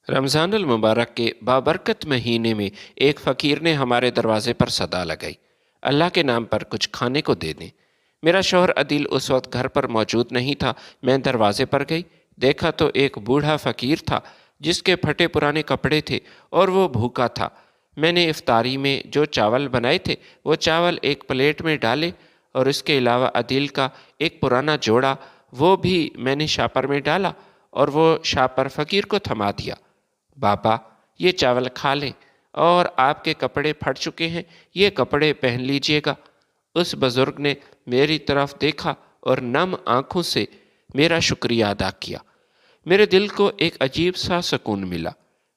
رمضان المبارک کے بابرکت مہینے میں ایک فقیر نے ہمارے دروازے پر صدا لگائی، اللہ کے نام پر کچھ کھانے کو دے دیں۔ میرا شوہر عدیل اس وقت گھر پر موجود نہیں تھا۔ میں دروازے پر گئی، دیکھا تو ایک بوڑھا فقیر تھا جس کے پھٹے پرانے کپڑے تھے اور وہ بھوکا تھا۔ میں نے افطاری میں جو چاول بنائے تھے وہ چاول ایک پلیٹ میں ڈالے اور اس کے علاوہ عدیل کا ایک پرانا جوڑا وہ بھی میں نے شاپر میں ڈالا اور وہ شاپر فقیر کو تھما دیا۔ بابا، یہ چاول کھا لیں، اور آپ کے کپڑے پھٹ چکے ہیں، یہ کپڑے پہن لیجئے گا۔ اس بزرگ نے میری طرف دیکھا اور نم آنکھوں سے میرا شکریہ ادا کیا۔ میرے دل کو ایک عجیب سا سکون ملا۔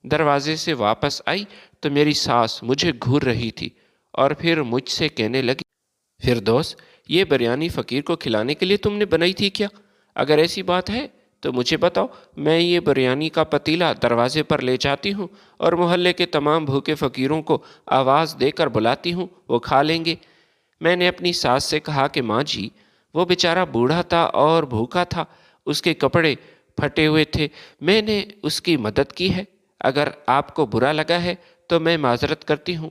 دروازے سے واپس آئی تو میری ساس مجھے گھور رہی تھی اور پھر مجھ سے کہنے لگی، فردوس، یہ بریانی فقیر کو کھلانے کے لیے تم نے بنائی تھی کیا؟ اگر ایسی بات ہے تو مجھے بتاؤ، میں یہ بریانی کا پتیلا دروازے پر لے جاتی ہوں اور محلے کے تمام بھوکے فقیروں کو آواز دے کر بلاتی ہوں، وہ کھا لیں گے۔ میں نے اپنی ساس سے کہا کہ ماں جی، وہ بیچارہ بوڑھا تھا اور بھوکا تھا، اس کے کپڑے پھٹے ہوئے تھے، میں نے اس کی مدد کی ہے۔ اگر آپ کو برا لگا ہے تو میں معذرت کرتی ہوں۔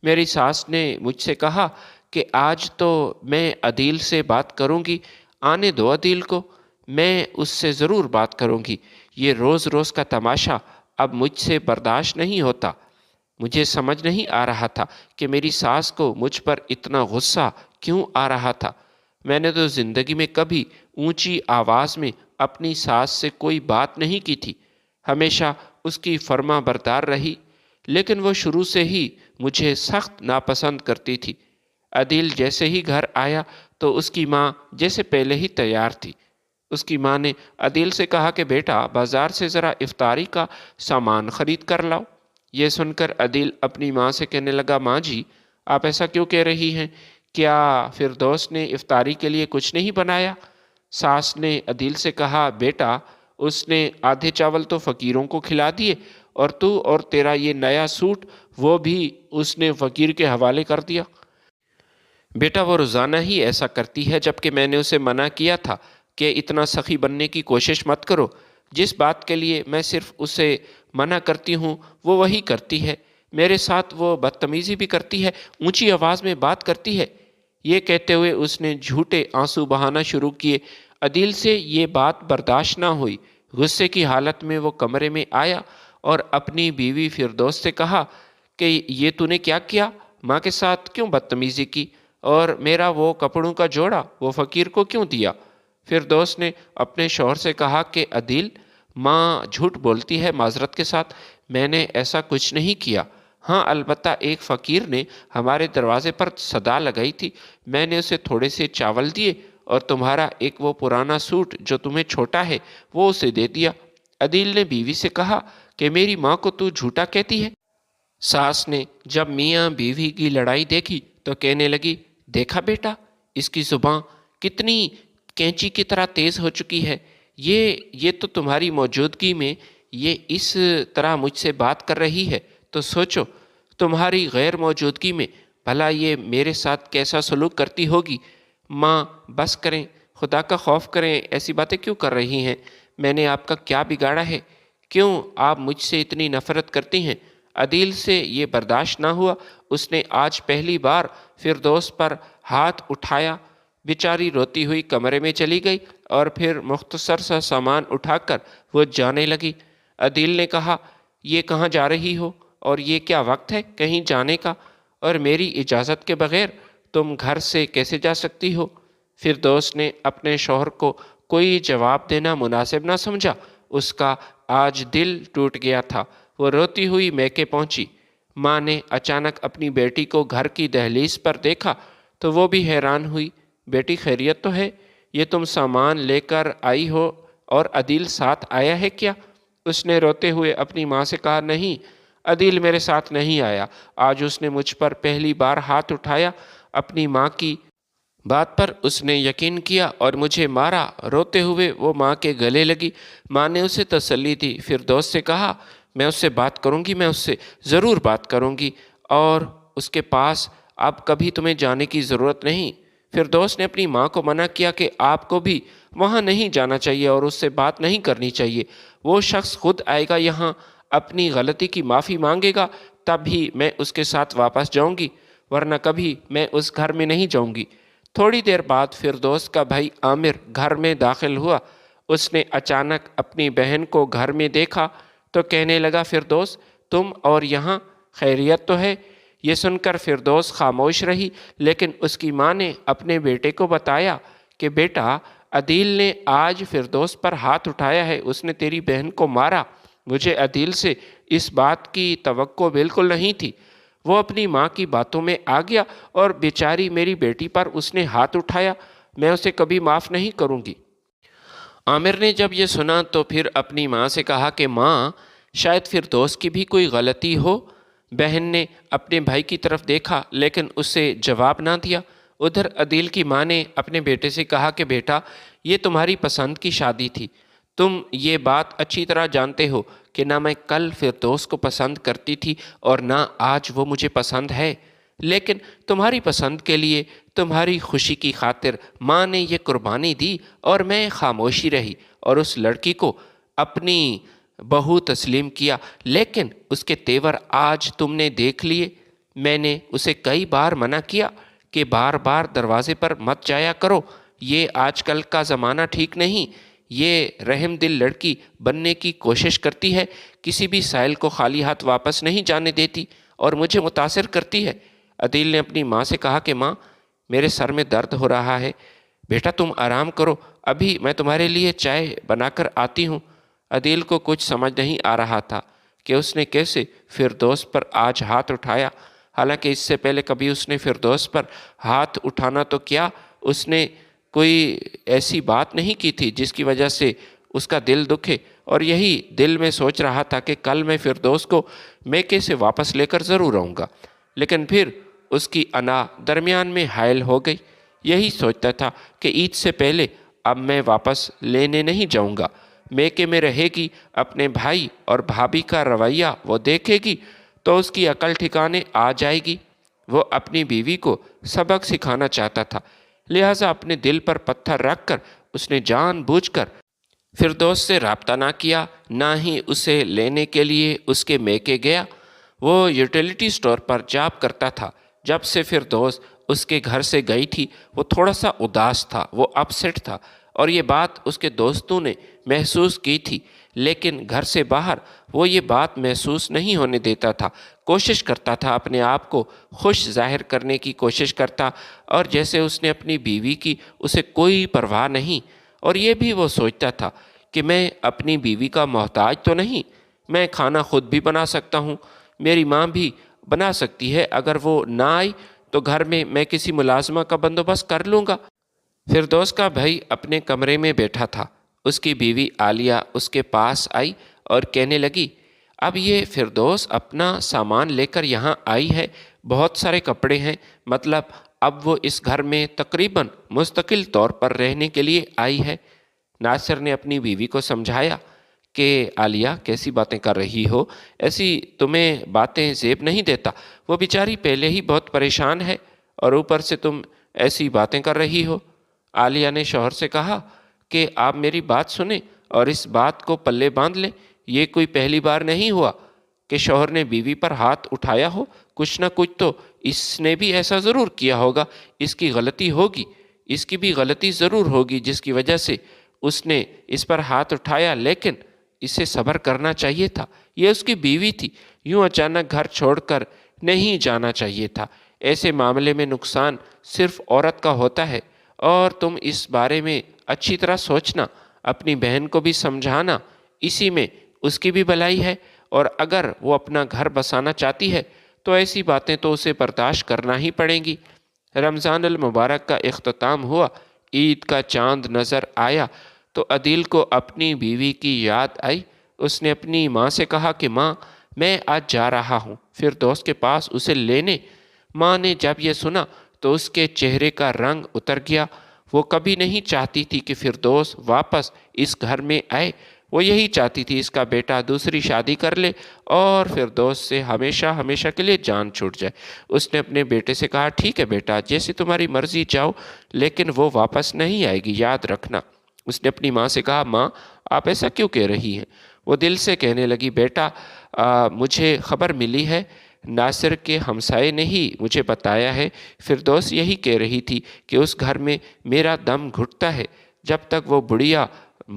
میری ساس نے مجھ سے کہا کہ آج تو میں عدیل سے بات کروں گی، آنے دو عدیل کو، میں اس سے ضرور بات کروں گی۔ یہ روز روز کا تماشا اب مجھ سے برداشت نہیں ہوتا۔ مجھے سمجھ نہیں آ رہا تھا کہ میری ساس کو مجھ پر اتنا غصہ کیوں آ رہا تھا۔ میں نے تو زندگی میں کبھی اونچی آواز میں اپنی ساس سے کوئی بات نہیں کی تھی، ہمیشہ اس کی فرما بردار رہی، لیکن وہ شروع سے ہی مجھے سخت ناپسند کرتی تھی۔ عدیل جیسے ہی گھر آیا تو اس کی ماں جیسے پہلے ہی تیار تھی۔ اس کی ماں نے عدیل سے کہا کہ بیٹا، بازار سے ذرا افطاری کا سامان خرید کر لاؤ۔ یہ سن کر عدیل اپنی ماں سے کہنے لگا، ماں جی، آپ ایسا کیوں کہہ رہی ہیں؟ کیا فردوس نے افطاری کے لیے کچھ نہیں بنایا؟ ساس نے عدیل سے کہا، بیٹا، اس نے آدھے چاول تو فقیروں کو کھلا دیے، اور تو اور تیرا یہ نیا سوٹ وہ بھی اس نے فقیر کے حوالے کر دیا۔ بیٹا، وہ روزانہ ہی ایسا کرتی ہے، جبکہ میں نے اسے منع کیا تھا کہ اتنا سخی بننے کی کوشش مت کرو۔ جس بات کے لیے میں صرف اسے منع کرتی ہوں وہ وہی کرتی ہے۔ میرے ساتھ وہ بدتمیزی بھی کرتی ہے، اونچی آواز میں بات کرتی ہے۔ یہ کہتے ہوئے اس نے جھوٹے آنسو بہانا شروع کیے۔ عدیل سے یہ بات برداشت نہ ہوئی۔ غصے کی حالت میں وہ کمرے میں آیا اور اپنی بیوی فردوس سے کہا کہ یہ تو نے کیا کیا؟ ماں کے ساتھ کیوں بدتمیزی کی؟ اور میرا وہ کپڑوں کا جوڑا وہ فقیر کو کیوں دیا؟ فردوس نے اپنے شوہر سے کہا کہ عدیل، ماں جھوٹ بولتی ہے، معذرت کے ساتھ میں نے ایسا کچھ نہیں کیا۔ ہاں، البتہ ایک فقیر نے ہمارے دروازے پر صدا لگائی تھی، میں نے اسے تھوڑے سے چاول دیے اور تمہارا ایک وہ پرانا سوٹ جو تمہیں چھوٹا ہے وہ اسے دے دیا۔ عدیل نے بیوی سے کہا کہ میری ماں کو تو جھوٹا کہتی ہے۔ ساس نے جب میاں بیوی کی لڑائی دیکھی تو کہنے لگی، دیکھا بیٹا، اس کی زبان کتنی کینچی کی طرح تیز ہو چکی ہے۔ یہ تو تمہاری موجودگی میں یہ اس طرح مجھ سے بات کر رہی ہے، تو سوچو تمہاری غیر موجودگی میں بھلا یہ میرے ساتھ کیسا سلوک کرتی ہوگی۔ ماں، بس کریں، خدا کا خوف کریں، ایسی باتیں کیوں کر رہی ہیں؟ میں نے آپ کا کیا بگاڑا ہے؟ کیوں آپ مجھ سے اتنی نفرت کرتی ہیں؟ عدیل سے یہ برداشت نہ ہوا، اس نے آج پہلی بار فردوس پر ہاتھ اٹھایا۔ بیچاری روتی ہوئی کمرے میں چلی گئی اور پھر مختصر سا سامان اٹھا کر وہ جانے لگی۔ عدیل نے کہا، یہ کہاں جا رہی ہو اور یہ کیا وقت ہے کہیں جانے کا، اور میری اجازت کے بغیر تم گھر سے کیسے جا سکتی ہو؟ فردوس نے اپنے شوہر کو کوئی جواب دینا مناسب نہ سمجھا۔ اس کا آج دل ٹوٹ گیا تھا۔ وہ روتی ہوئی میکے پہنچی۔ ماں نے اچانک اپنی بیٹی کو گھر کی دہلیز پر دیکھا تو وہ بھی حیران ہوئی۔ بیٹی، خیریت تو ہے؟ یہ تم سامان لے کر آئی ہو اور عدیل ساتھ آیا ہے کیا؟ اس نے روتے ہوئے اپنی ماں سے کہا، نہیں، عدیل میرے ساتھ نہیں آیا۔ آج اس نے مجھ پر پہلی بار ہاتھ اٹھایا۔ اپنی ماں کی بات پر اس نے یقین کیا اور مجھے مارا۔ روتے ہوئے وہ ماں کے گلے لگی۔ ماں نے اسے تسلی دی۔ فردوس سے کہا، میں اس سے بات کروں گی، میں اس سے ضرور بات کروں گی، اور اس کے پاس اب کبھی تمہیں جانے کی ضرورت نہیں۔ فردوس نے اپنی ماں کو منع کیا کہ آپ کو بھی وہاں نہیں جانا چاہیے اور اس سے بات نہیں کرنی چاہیے۔ وہ شخص خود آئے گا یہاں، اپنی غلطی کی معافی مانگے گا تب ہی میں اس کے ساتھ واپس جاؤں گی، ورنہ کبھی میں اس گھر میں نہیں جاؤں گی۔ تھوڑی دیر بعد فردوس کا بھائی عامر گھر میں داخل ہوا۔ اس نے اچانک اپنی بہن کو گھر میں دیکھا تو کہنے لگا، فردوس تم اور یہاں، خیریت تو ہے؟ یہ سن کر فردوس خاموش رہی، لیکن اس کی ماں نے اپنے بیٹے کو بتایا کہ بیٹا، عدیل نے آج فردوس پر ہاتھ اٹھایا ہے، اس نے تیری بہن کو مارا۔ مجھے عدیل سے اس بات کی توقع بالکل نہیں تھی۔ وہ اپنی ماں کی باتوں میں آ گیا اور بیچاری میری بیٹی پر اس نے ہاتھ اٹھایا، میں اسے کبھی معاف نہیں کروں گی۔ عامر نے جب یہ سنا تو پھر اپنی ماں سے کہا کہ ماں، شاید فردوس کی بھی کوئی غلطی ہو۔ بہن نے اپنے بھائی کی طرف دیکھا لیکن اسے جواب نہ دیا۔ ادھر عدیل کی ماں نے اپنے بیٹے سے کہا کہ بیٹا، یہ تمہاری پسند کی شادی تھی۔ تم یہ بات اچھی طرح جانتے ہو کہ نہ میں کل فردوس کو پسند کرتی تھی اور نہ آج وہ مجھے پسند ہے، لیکن تمہاری پسند کے لیے، تمہاری خوشی کی خاطر ماں نے یہ قربانی دی اور میں خاموشی رہی اور اس لڑکی کو اپنی بہو تسلیم کیا، لیکن اس کے تیور آج تم نے دیکھ لیے۔ میں نے اسے کئی بار منع کیا کہ بار بار دروازے پر مت جایا کرو، یہ آج کل کا زمانہ ٹھیک نہیں۔ یہ رحم دل لڑکی بننے کی کوشش کرتی ہے، کسی بھی سائل کو خالی ہاتھ واپس نہیں جانے دیتی اور مجھے متاثر کرتی ہے۔ عدیل نے اپنی ماں سے کہا کہ ماں، میرے سر میں درد ہو رہا ہے، بیٹا تم آرام کرو، ابھی میں تمہارے لیے چائے بنا کر آتی ہوں۔ عدیل کو کچھ سمجھ نہیں آ رہا تھا کہ اس نے کیسے فردوس پر آج ہاتھ اٹھایا، حالانکہ اس سے پہلے کبھی اس نے فردوس پر ہاتھ اٹھانا تو کیا، اس نے کوئی ایسی بات نہیں کی تھی جس کی وجہ سے اس کا دل دکھے، اور یہی دل میں سوچ رہا تھا کہ کل میں فردوس کو میکے سے واپس لے کر ضرور آؤں گا، لیکن پھر اس کی انا درمیان میں حائل ہو گئی۔ یہی سوچتا تھا کہ عید سے پہلے اب میں واپس لینے نہیں جاؤں گا، میکے میں رہے گی، اپنے بھائی اور بھابھی کا رویہ وہ دیکھے گی تو اس کی عقل ٹھکانے آ جائے گی۔ وہ اپنی بیوی کو سبق سکھانا چاہتا تھا، لہٰذا اپنے دل پر پتھر رکھ کر اس نے جان بوجھ کر فردوس سے رابطہ نہ کیا، نہ ہی اسے لینے کے لیے اس کے میکے گیا۔ وہ یوٹیلیٹی سٹور پر جاب کرتا تھا۔ جب سے فردوس اس کے گھر سے گئی تھی وہ تھوڑا سا اداس تھا، وہ اپسیٹ تھا، اور یہ بات اس کے دوستوں نے محسوس کی تھی، لیکن گھر سے باہر وہ یہ بات محسوس نہیں ہونے دیتا تھا۔ کوشش کرتا تھا، اپنے آپ کو خوش ظاہر کرنے کی کوشش کرتا، اور جیسے اس نے اپنی بیوی کی اسے کوئی پرواہ نہیں، اور یہ بھی وہ سوچتا تھا کہ میں اپنی بیوی کا محتاج تو نہیں، میں کھانا خود بھی بنا سکتا ہوں، میری ماں بھی بنا سکتی ہے، اگر وہ نہ آئی تو گھر میں کسی ملازمہ کا بندوبست کر لوں گا۔ فردوس کا بھائی اپنے کمرے میں بیٹھا تھا۔ اس کی بیوی عالیہ اس کے پاس آئی اور کہنے لگی، اب یہ فردوس اپنا سامان لے کر یہاں آئی ہے، بہت سارے کپڑے ہیں، مطلب اب وہ اس گھر میں تقریباً مستقل طور پر رہنے کے لیے آئی ہے۔ ناصر نے اپنی بیوی کو سمجھایا کہ عالیہ کیسی باتیں کر رہی ہو، ایسی تمہیں باتیں زیب نہیں دیتا، وہ بیچاری پہلے ہی بہت پریشان ہے اور اوپر سے تم ایسی باتیں کر رہی ہو۔ عالیہ نے شوہر سے کہا کہ آپ میری بات سنیں اور اس بات کو پلے باندھ لیں، یہ کوئی پہلی بار نہیں ہوا کہ شوہر نے بیوی پر ہاتھ اٹھایا ہو، کچھ نہ کچھ تو اس نے بھی ایسا ضرور کیا ہوگا، اس کی غلطی ہوگی، اس کی بھی غلطی ضرور ہوگی جس کی وجہ سے اس نے اس پر ہاتھ اٹھایا، لیکن اسے صبر کرنا چاہیے تھا، یہ اس کی بیوی تھی، یوں اچانک گھر چھوڑ کر نہیں جانا چاہیے تھا۔ ایسے معاملے میں نقصان صرف عورت کا ہوتا ہے، اور تم اس بارے میں اچھی طرح سوچنا، اپنی بہن کو بھی سمجھانا، اسی میں اس کی بھی بھلائی ہے، اور اگر وہ اپنا گھر بسانا چاہتی ہے تو ایسی باتیں تو اسے برداشت کرنا ہی پڑیں گی۔ رمضان المبارک کا اختتام ہوا، عید کا چاند نظر آیا تو عدیل کو اپنی بیوی کی یاد آئی۔ اس نے اپنی ماں سے کہا کہ ماں، میں آج جا رہا ہوں فردوس کے پاس اسے لینے۔ ماں نے جب یہ سنا تو اس کے چہرے کا رنگ اتر گیا۔ وہ کبھی نہیں چاہتی تھی کہ فردوس واپس اس گھر میں آئے، وہ یہی چاہتی تھی اس کا بیٹا دوسری شادی کر لے اور فردوس سے ہمیشہ ہمیشہ کے لیے جان چھوٹ جائے۔ اس نے اپنے بیٹے سے کہا، ٹھیک ہے بیٹا، جیسی تمہاری مرضی جاؤ، لیکن وہ واپس نہیں آئے گی، یاد رکھنا۔ اس نے اپنی ماں سے کہا، ماں آپ ایسا کیوں کہہ رہی ہیں، وہ دل سے کہنے لگی، بیٹا مجھے خبر ملی ہے، ناصر کے ہمسائے نے ہی مجھے بتایا ہے، فردوس یہی کہہ رہی تھی کہ اس گھر میں میرا دم گھٹتا ہے، جب تک وہ بڑھیا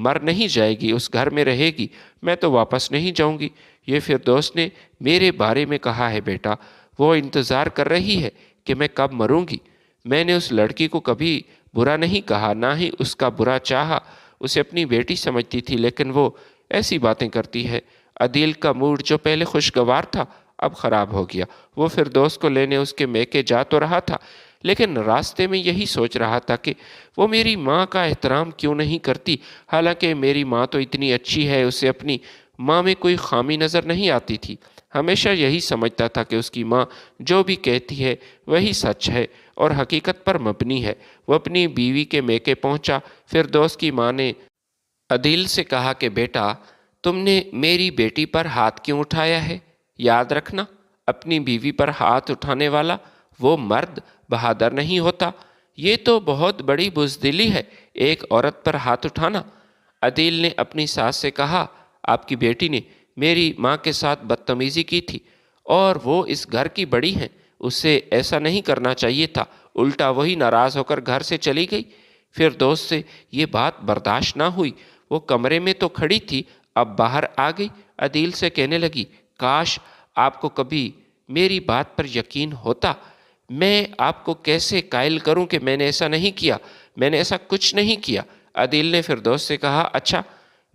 مر نہیں جائے گی اس گھر میں رہے گی، میں تو واپس نہیں جاؤں گی۔ یہ فردوس نے میرے بارے میں کہا ہے بیٹا، وہ انتظار کر رہی ہے کہ میں کب مروں گی۔ میں نے اس لڑکی کو کبھی برا نہیں کہا، نہ ہی اس کا برا چاہا، اسے اپنی بیٹی سمجھتی تھی، لیکن وہ ایسی باتیں کرتی ہے۔ عدیل کا موڈ جو پہلے خوشگوار تھا اب خراب ہو گیا۔ وہ فردوس کو لینے اس کے میکے جا تو رہا تھا، لیکن راستے میں یہی سوچ رہا تھا کہ وہ میری ماں کا احترام کیوں نہیں کرتی، حالانکہ میری ماں تو اتنی اچھی ہے، اسے اپنی ماں میں کوئی خامی نظر نہیں آتی تھی۔ ہمیشہ یہی سمجھتا تھا کہ اس کی ماں جو بھی کہتی ہے وہی سچ ہے اور حقیقت پر مبنی ہے۔ وہ اپنی بیوی کے میکے پہنچا۔ فردوس کی ماں نے عدیل سے کہا کہ بیٹا، تم نے میری بیٹی پر ہاتھ کیوں اٹھایا ہے؟ یاد رکھنا، اپنی بیوی پر ہاتھ اٹھانے والا وہ مرد بہادر نہیں ہوتا۔ یہ تو بہت بڑی بزدلی ہے، ایک عورت پر ہاتھ اٹھانا۔ عدیل نے اپنی ساس سے کہا، آپ کی بیٹی نے میری ماں کے ساتھ بدتمیزی کی تھی اور وہ اس گھر کی بڑی ہیں، اسے ایسا نہیں کرنا چاہیے تھا، الٹا وہی ناراض ہو کر گھر سے چلی گئی۔ فردوس سے یہ بات برداشت نہ ہوئی، وہ کمرے میں تو کھڑی تھی، اب باہر آ گئی۔ عدیل سے کہنے لگی، کاش آپ کو کبھی میری بات پر یقین ہوتا۔ میں آپ کو کیسے قائل کروں کہ میں نے ایسا نہیں کیا، میں نے ایسا کچھ نہیں کیا۔ عدیل نے فردوس سے کہا، اچھا،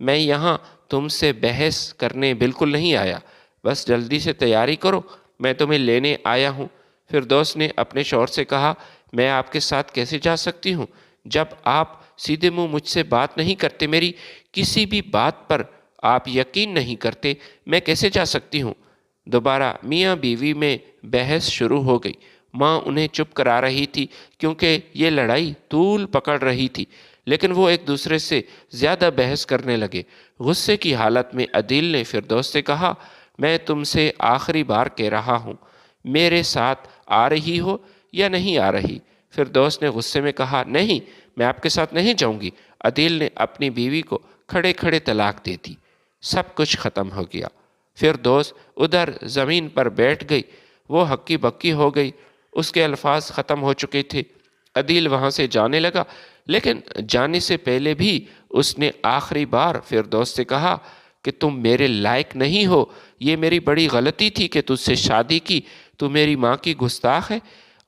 میں یہاں تم سے بحث کرنے بالکل نہیں آیا، بس جلدی سے تیاری کرو، میں تمہیں لینے آیا ہوں۔ فردوس نے اپنے شوہر سے کہا، میں آپ کے ساتھ کیسے جا سکتی ہوں جب آپ سیدھے منہ مجھ سے بات نہیں کرتے، میری کسی بھی بات پر آپ یقین نہیں کرتے، میں کیسے جا سکتی ہوں؟ دوبارہ میاں بیوی میں بحث شروع ہو گئی۔ ماں انہیں چپ کرا رہی تھی کیونکہ یہ لڑائی طول پکڑ رہی تھی، لیکن وہ ایک دوسرے سے زیادہ بحث کرنے لگے۔ غصے کی حالت میں عدیل نے فردوس سے کہا، میں تم سے آخری بار کہہ رہا ہوں، میرے ساتھ آ رہی ہو یا نہیں آ رہی؟ فردوس نے غصے میں کہا، نہیں، میں آپ کے ساتھ نہیں جاؤں گی۔ عدیل نے اپنی بیوی کو کھڑے کھڑے طلاق دے دی۔ سب کچھ ختم ہو گیا۔ فردوس ادھر زمین پر بیٹھ گئی، وہ ہکی بکی ہو گئی، اس کے الفاظ ختم ہو چکے تھے۔ عدیل وہاں سے جانے لگا، لیکن جانے سے پہلے بھی اس نے آخری بار فردوس سے کہا کہ تم میرے لائق نہیں ہو، یہ میری بڑی غلطی تھی کہ تجھ سے شادی کی، تو میری ماں کی گستاخ ہے،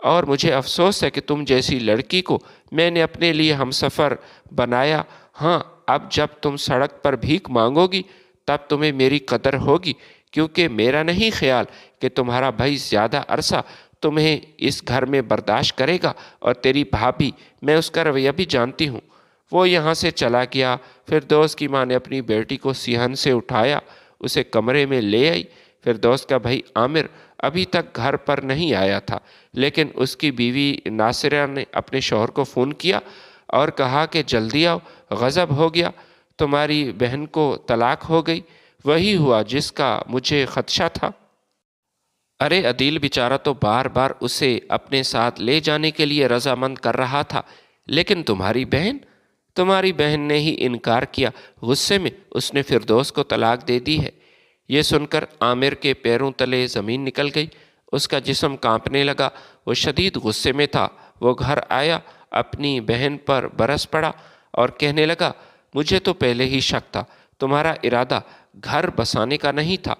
اور مجھے افسوس ہے کہ تم جیسی لڑکی کو میں نے اپنے لیے ہمسفر بنایا۔ ہاں، اب جب تم سڑک پر بھیک مانگو گی تب تمہیں میری قدر ہوگی، کیونکہ میرا نہیں خیال کہ تمہارا بھائی زیادہ عرصہ تمہیں اس گھر میں برداشت کرے گا، اور تیری بھابھی، میں اس کا رویہ بھی جانتی ہوں۔ وہ یہاں سے چلا گیا۔ فردوس کی ماں نے اپنی بیٹی کو صحن سے اٹھایا، اسے کمرے میں لے آئی۔ فردوس کا بھائی عامر ابھی تک گھر پر نہیں آیا تھا، لیکن اس کی بیوی ناصرہ نے اپنے شوہر کو فون کیا اور کہا کہ جلدی آؤ، غضب ہو گیا، تمہاری بہن کو طلاق ہو گئی، وہی ہوا جس کا مجھے خدشہ تھا۔ ارے عدیل بیچارہ تو بار بار اسے اپنے ساتھ لے جانے کے لیے رضامند کر رہا تھا، لیکن تمہاری بہن نے ہی انکار کیا۔ غصے میں اس نے فردوس کو طلاق دے دی ہے۔ یہ سن کر عامر کے پیروں تلے زمین نکل گئی، اس کا جسم کانپنے لگا، وہ شدید غصے میں تھا۔ وہ گھر آیا، اپنی بہن پر برس پڑا اور کہنے لگا، مجھے تو پہلے ہی شک تھا، تمہارا ارادہ گھر بسانے کا نہیں تھا،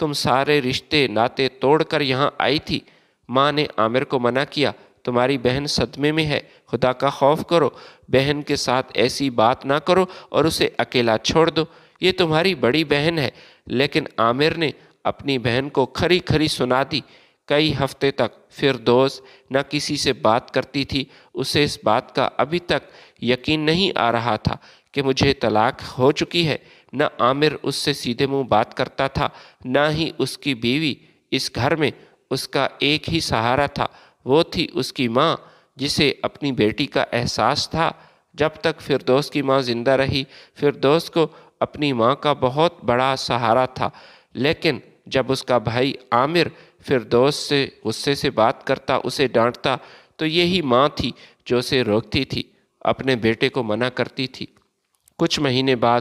تم سارے رشتے ناتے توڑ کر یہاں آئی تھی۔ ماں نے عامر کو منع کیا، تمہاری بہن صدمے میں ہے، خدا کا خوف کرو، بہن کے ساتھ ایسی بات نہ کرو اور اسے اکیلا چھوڑ دو، یہ تمہاری بڑی بہن ہے۔ لیکن عامر نے اپنی بہن کو کھری کھری سنا دی۔ کئی ہفتے تک فردوس نہ کسی سے بات کرتی تھی، اسے اس بات کا ابھی تک یقین نہیں آ رہا تھا کہ مجھے طلاق ہو چکی ہے۔ نہ عامر اس سے سیدھے منہ بات کرتا تھا، نہ ہی اس کی بیوی۔ اس گھر میں اس کا ایک ہی سہارا تھا، وہ تھی اس کی ماں، جسے اپنی بیٹی کا احساس تھا۔ جب تک فردوس کی ماں زندہ رہی، فردوس کو اپنی ماں کا بہت بڑا سہارا تھا، لیکن جب اس کا بھائی عامر فردوس سے غصے سے بات کرتا، اسے ڈانٹتا، تو یہی ماں تھی جو اسے روکتی تھی، اپنے بیٹے کو منع کرتی تھی۔ کچھ مہینے بعد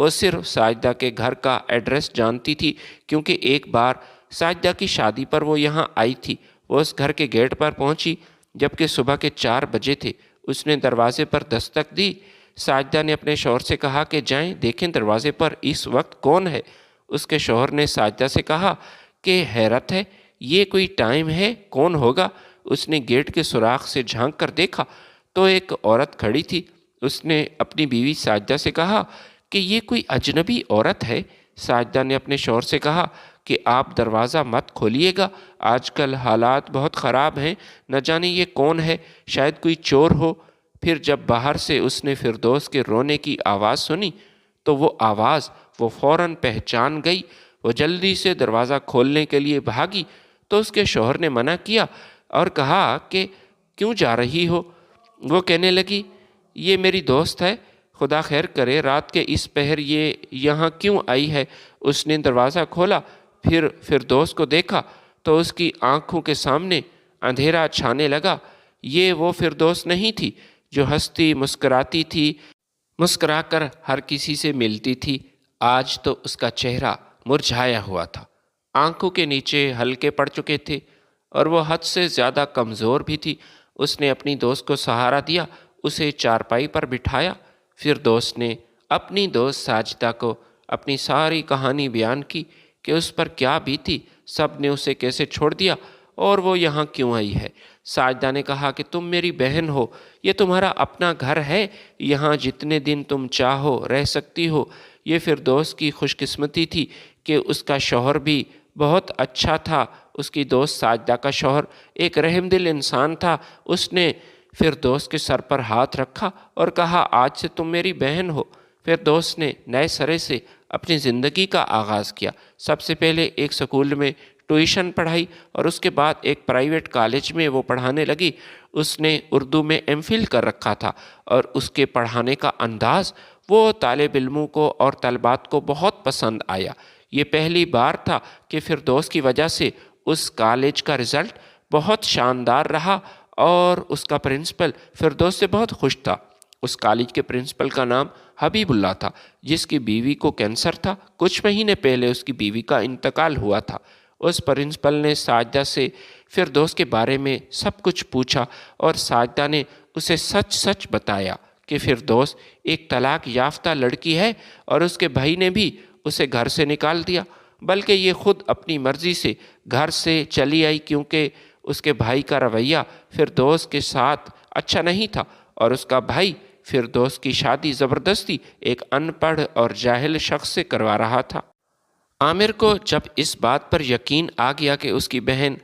وہ صرف ساجدہ کے گھر کا ایڈریس جانتی تھی، کیونکہ ایک بار ساجدہ کی شادی پر وہ یہاں آئی تھی۔ وہ اس گھر کے گیٹ پر پہنچی جبکہ صبح کے 4 بجے تھے۔ اس نے دروازے پر دستک دی۔ ساجدہ نے اپنے شوہر سے کہا کہ جائیں دیکھیں دروازے پر اس وقت کون ہے۔ اس کے شوہر نے ساجدہ سے کہا کہ حیرت ہے، یہ کوئی ٹائم ہے، کون ہوگا؟ اس نے گیٹ کے سوراخ سے جھانک کر دیکھا تو ایک عورت کھڑی تھی۔ اس نے اپنی بیوی ساجدہ سے کہا کہ یہ کوئی اجنبی عورت ہے۔ ساجدہ نے اپنے شوہر سے کہا کہ آپ دروازہ مت کھولیے گا، آج کل حالات بہت خراب ہیں، نہ جانے یہ کون ہے، شاید کوئی چور ہو۔ پھر جب باہر سے اس نے فردوس کے رونے کی آواز سنی تو وہ آواز وہ فوراً پہچان گئی۔ وہ جلدی سے دروازہ کھولنے کے لیے بھاگی تو اس کے شوہر نے منع کیا اور کہا کہ کیوں جا رہی ہو؟ وہ کہنے لگی یہ میری دوست ہے، خدا خیر کرے، رات کے اس پہر یہ یہاں کیوں آئی ہے؟ اس نے دروازہ کھولا، پھر فردوس کو دیکھا تو اس کی آنکھوں کے سامنے اندھیرا چھانے لگا۔ یہ وہ فردوس نہیں تھی جو ہنستی مسکراتی تھی، مسکرا کر ہر کسی سے ملتی تھی۔ آج تو اس کا چہرہ مرجھایا ہوا تھا، آنکھوں کے نیچے ہلکے پڑ چکے تھے اور وہ حد سے زیادہ کمزور بھی تھی۔ اس نے اپنی دوست کو سہارا دیا، اسے چارپائی پر بٹھایا۔ پھر دوست نے اپنی دوست ساجدہ کو اپنی ساری کہانی بیان کی کہ اس پر کیا بیتی، سب نے اسے کیسے چھوڑ دیا اور وہ یہاں کیوں آئی ہے۔ ساجدہ نے کہا کہ تم میری بہن ہو، یہ تمہارا اپنا گھر ہے، یہاں جتنے دن تم چاہو رہ سکتی ہو۔ یہ فردوس کی خوش قسمتی تھی کہ اس کا شوہر بھی بہت اچھا تھا۔ اس کی دوست ساجدہ کا شوہر ایک رحم دل انسان تھا۔ اس نے فردوس کے سر پر ہاتھ رکھا اور کہا آج سے تم میری بہن ہو۔ فردوس نے نئے سرے سے اپنی زندگی کا آغاز کیا۔ سب سے پہلے ایک سکول میں ٹیوشن پڑھائی اور اس کے بعد ایک پرائیویٹ کالج میں وہ پڑھانے لگی۔ اس نے اردو میں ایم فل کر رکھا تھا اور اس کے پڑھانے کا انداز وہ طالب علموں کو اور طلبات کو بہت پسند آیا۔ یہ پہلی بار تھا کہ فردوس کی وجہ سے اس کالج کا رزلٹ بہت شاندار رہا اور اس کا پرنسپل فردوس سے بہت خوش تھا۔ اس کالج کے پرنسپل کا نام حبیب اللہ تھا، جس کی بیوی کو کینسر تھا۔ کچھ مہینے پہلے اس کی بیوی کا انتقال ہوا تھا۔ اس پرنسپل نے ساجدہ سے فردوس کے بارے میں سب کچھ پوچھا اور ساجدہ نے اسے سچ سچ بتایا کہ فردوس ایک طلاق یافتہ لڑکی ہے اور اس کے بھائی نے بھی اسے گھر سے نکال دیا، بلکہ یہ خود اپنی مرضی سے گھر سے چلی آئی کیونکہ اس کے بھائی کا رویہ فردوس کے ساتھ اچھا نہیں تھا اور اس کا بھائی فردوس کی شادی زبردستی ایک ان پڑھ اور جاہل شخص سے کروا رہا تھا۔ عامر کو جب اس بات پر یقین آ گیا کہ اس کی بہن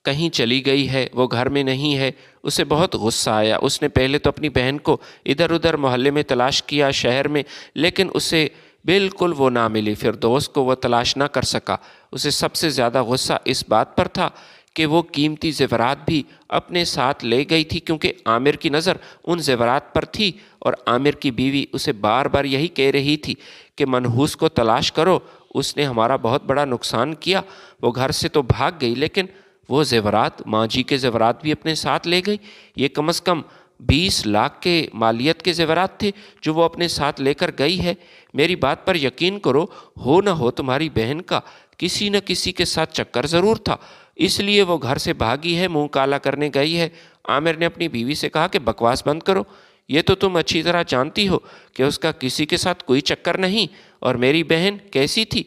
کہیں چلی گئی ہے، وہ گھر میں نہیں ہے، اسے بہت غصہ آیا۔ اس نے پہلے تو اپنی بہن کو ادھر ادھر محلے میں تلاش کیا، شہر میں، لیکن اسے بالکل وہ نہ ملی۔ فردوس کو وہ تلاش نہ کر سکا۔ اسے سب سے زیادہ غصہ اس بات پر تھا کہ وہ قیمتی زیورات بھی اپنے ساتھ لے گئی تھی، کیونکہ عامر کی نظر ان زیورات پر تھی اور عامر کی بیوی اسے بار بار یہی کہہ رہی تھی کہ منحوس کو تلاش کرو، اس نے ہمارا بہت بڑا نقصان کیا۔ وہ گھر سے تو بھاگ گئی لیکن وہ زیورات، ماں جی کے زیورات بھی اپنے ساتھ لے گئی۔ یہ کم از کم 20 لاکھ کے مالیت کے زیورات تھے جو وہ اپنے ساتھ لے کر گئی ہے۔ میری بات پر یقین کرو، ہو نہ ہو تمہاری بہن کا کسی نہ کسی کے ساتھ چکر ضرور تھا، اس لیے وہ گھر سے بھاگی ہے، منہ کالا کرنے گئی ہے۔ عامر نے اپنی بیوی سے کہا کہ بکواس بند کرو، یہ تو تم اچھی طرح جانتی ہو کہ اس کا کسی کے ساتھ کوئی چکر نہیں، اور میری بہن کیسی تھی؟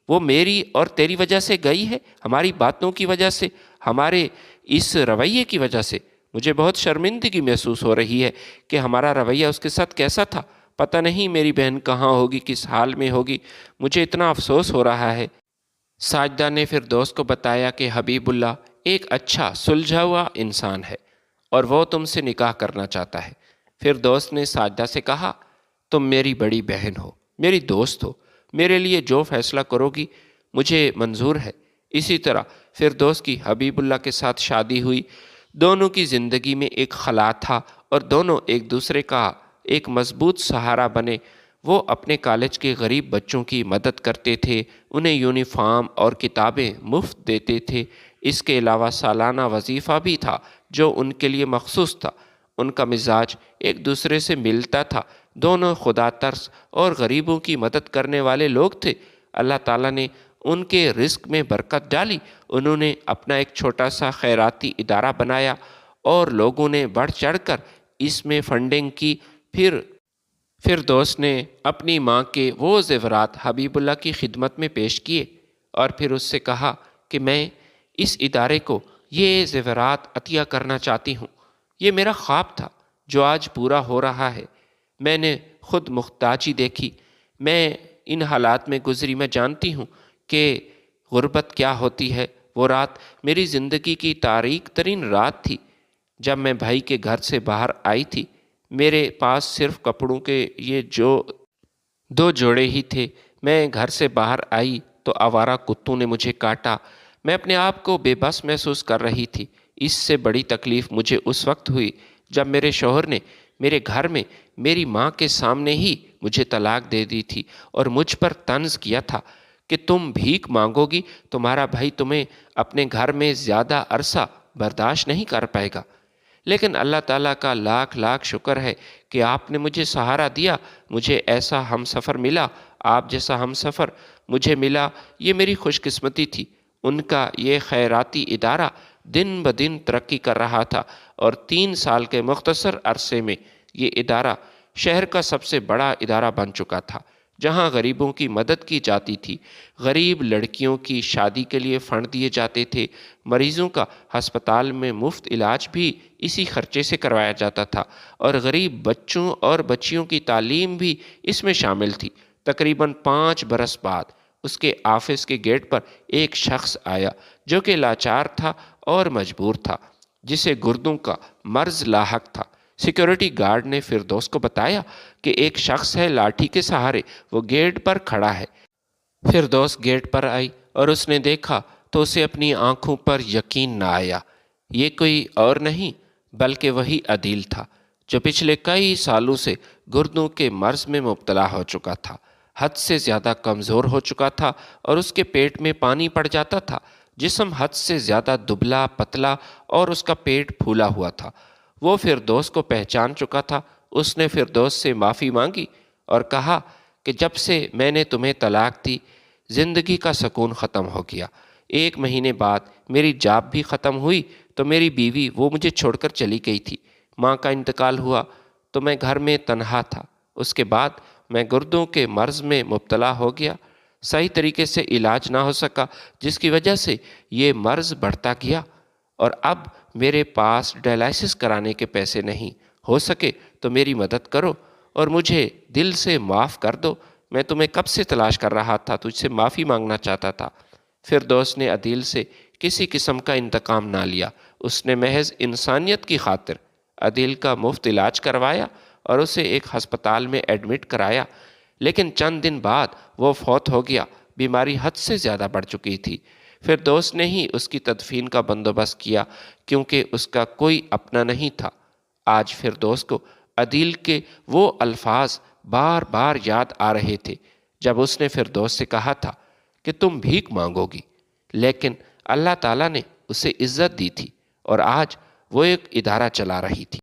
وہ میری اور تیری وجہ سے گئی ہے، ہماری باتوں کی وجہ سے، ہمارے اس رویے کی وجہ سے۔ مجھے بہت شرمندگی محسوس ہو رہی ہے کہ ہمارا رویہ اس کے ساتھ کیسا تھا۔ پتہ نہیں میری بہن کہاں ہوگی، کس حال میں ہوگی، مجھے اتنا افسوس ہو رہا ہے۔ ساجدہ نے فردوس کو بتایا کہ حبیب اللہ ایک اچھا سلجھا ہوا انسان ہے اور وہ تم سے نکاح کرنا چاہتا ہے۔ فردوس نے ساجدہ سے کہا تم میری بڑی بہن ہو، میری دوست ہو، میرے لیے جو فیصلہ کرو گی مجھے منظور ہے۔ اسی طرح فردوس کی حبیب اللہ کے ساتھ شادی ہوئی۔ دونوں کی زندگی میں ایک خلا تھا اور دونوں ایک دوسرے کا ایک مضبوط سہارا بنے۔ وہ اپنے کالج کے غریب بچوں کی مدد کرتے تھے، انہیں یونیفارم اور کتابیں مفت دیتے تھے۔ اس کے علاوہ سالانہ وظیفہ بھی تھا جو ان کے لیے مخصوص تھا۔ ان کا مزاج ایک دوسرے سے ملتا تھا۔ دونوں خدا ترس اور غریبوں کی مدد کرنے والے لوگ تھے۔ اللہ تعالیٰ نے ان کے رزق میں برکت ڈالی۔ انہوں نے اپنا ایک چھوٹا سا خیراتی ادارہ بنایا اور لوگوں نے بڑھ چڑھ کر اس میں فنڈنگ کی۔ پھر فردوس نے اپنی ماں کے وہ زیورات حبیب اللہ کی خدمت میں پیش کیے اور پھر اس سے کہا کہ میں اس ادارے کو یہ زیورات عطیہ کرنا چاہتی ہوں۔ یہ میرا خواب تھا جو آج پورا ہو رہا ہے۔ میں نے خود محتاجی دیکھی، میں ان حالات میں گزری، میں جانتی ہوں کہ غربت کیا ہوتی ہے۔ وہ رات میری زندگی کی تاریک ترین رات تھی جب میں بھائی کے گھر سے باہر آئی تھی۔ میرے پاس صرف کپڑوں کے یہ دو جوڑے ہی تھے۔ میں گھر سے باہر آئی تو آوارہ کتوں نے مجھے کاٹا۔ میں اپنے آپ کو بے بس محسوس کر رہی تھی۔ اس سے بڑی تکلیف مجھے اس وقت ہوئی جب میرے شوہر نے میرے گھر میں میری ماں کے سامنے ہی مجھے طلاق دے دی تھی اور مجھ پر طنز کیا تھا کہ تم بھیک مانگو گی، تمہارا بھائی تمہیں اپنے گھر میں زیادہ عرصہ برداشت نہیں کر پائے گا۔ لیکن اللہ تعالیٰ کا لاکھ لاکھ شکر ہے کہ آپ نے مجھے سہارا دیا، مجھے ایسا ہم سفر ملا، آپ جیسا ہم سفر مجھے ملا۔ یہ میری خوش قسمتی تھی۔ ان کا یہ خیراتی ادارہ دن بدن ترقی کر رہا تھا اور 3 سال کے مختصر عرصے میں یہ ادارہ شہر کا سب سے بڑا ادارہ بن چکا تھا، جہاں غریبوں کی مدد کی جاتی تھی۔ غریب لڑکیوں کی شادی کے لیے فنڈ دیے جاتے تھے، مریضوں کا ہسپتال میں مفت علاج بھی اسی خرچے سے کروایا جاتا تھا اور غریب بچوں اور بچیوں کی تعلیم بھی اس میں شامل تھی۔ تقریباً 5 برس بعد اس کے آفس کے گیٹ پر ایک شخص آیا جو کہ لاچار تھا اور مجبور تھا، جسے گردوں کا مرض لاحق تھا۔ سیکیورٹی گارڈ نے فردوس کو بتایا کہ ایک شخص ہے لاٹھی کے سہارے، وہ گیٹ پر کھڑا ہے۔ فردوس گیٹ پر آئی اور اس نے دیکھا تو اسے اپنی آنکھوں پر یقین نہ آیا۔ یہ کوئی اور نہیں بلکہ وہی عدیل تھا جو پچھلے کئی سالوں سے گردوں کے مرض میں مبتلا ہو چکا تھا، حد سے زیادہ کمزور ہو چکا تھا اور اس کے پیٹ میں پانی پڑ جاتا تھا، جسم حد سے زیادہ دبلا پتلا اور اس کا پیٹ پھولا ہوا تھا۔ وہ فردوس کو پہچان چکا تھا۔ اس نے فردوس سے معافی مانگی اور کہا کہ جب سے میں نے تمہیں طلاق دی، زندگی کا سکون ختم ہو گیا۔ 1 مہینے بعد میری جاب بھی ختم ہوئی تو میری بیوی وہ مجھے چھوڑ کر چلی گئی تھی۔ ماں کا انتقال ہوا تو میں گھر میں تنہا تھا۔ اس کے بعد میں گردوں کے مرض میں مبتلا ہو گیا، صحیح طریقے سے علاج نہ ہو سکا، جس کی وجہ سے یہ مرض بڑھتا گیا اور اب میرے پاس ڈائلائسس کرانے کے پیسے نہیں۔ ہو سکے تو میری مدد کرو اور مجھے دل سے معاف کر دو۔ میں تمہیں کب سے تلاش کر رہا تھا، تجھ سے معافی مانگنا چاہتا تھا۔ فردوس نے عدیل سے کسی قسم کا انتقام نہ لیا۔ اس نے محض انسانیت کی خاطر عدیل کا مفت علاج کروایا اور اسے ایک ہسپتال میں ایڈمٹ کرایا، لیکن چند دن بعد وہ فوت ہو گیا۔ بیماری حد سے زیادہ بڑھ چکی تھی۔ فردوس نے ہی اس کی تدفین کا بندوبست کیا کیونکہ اس کا کوئی اپنا نہیں تھا۔ آج فردوس کو عدیل کے وہ الفاظ بار بار یاد آ رہے تھے جب اس نے فردوس سے کہا تھا کہ تم بھیک مانگو گی، لیکن اللہ تعالیٰ نے اسے عزت دی تھی اور آج وہ ایک ادارہ چلا رہی تھی۔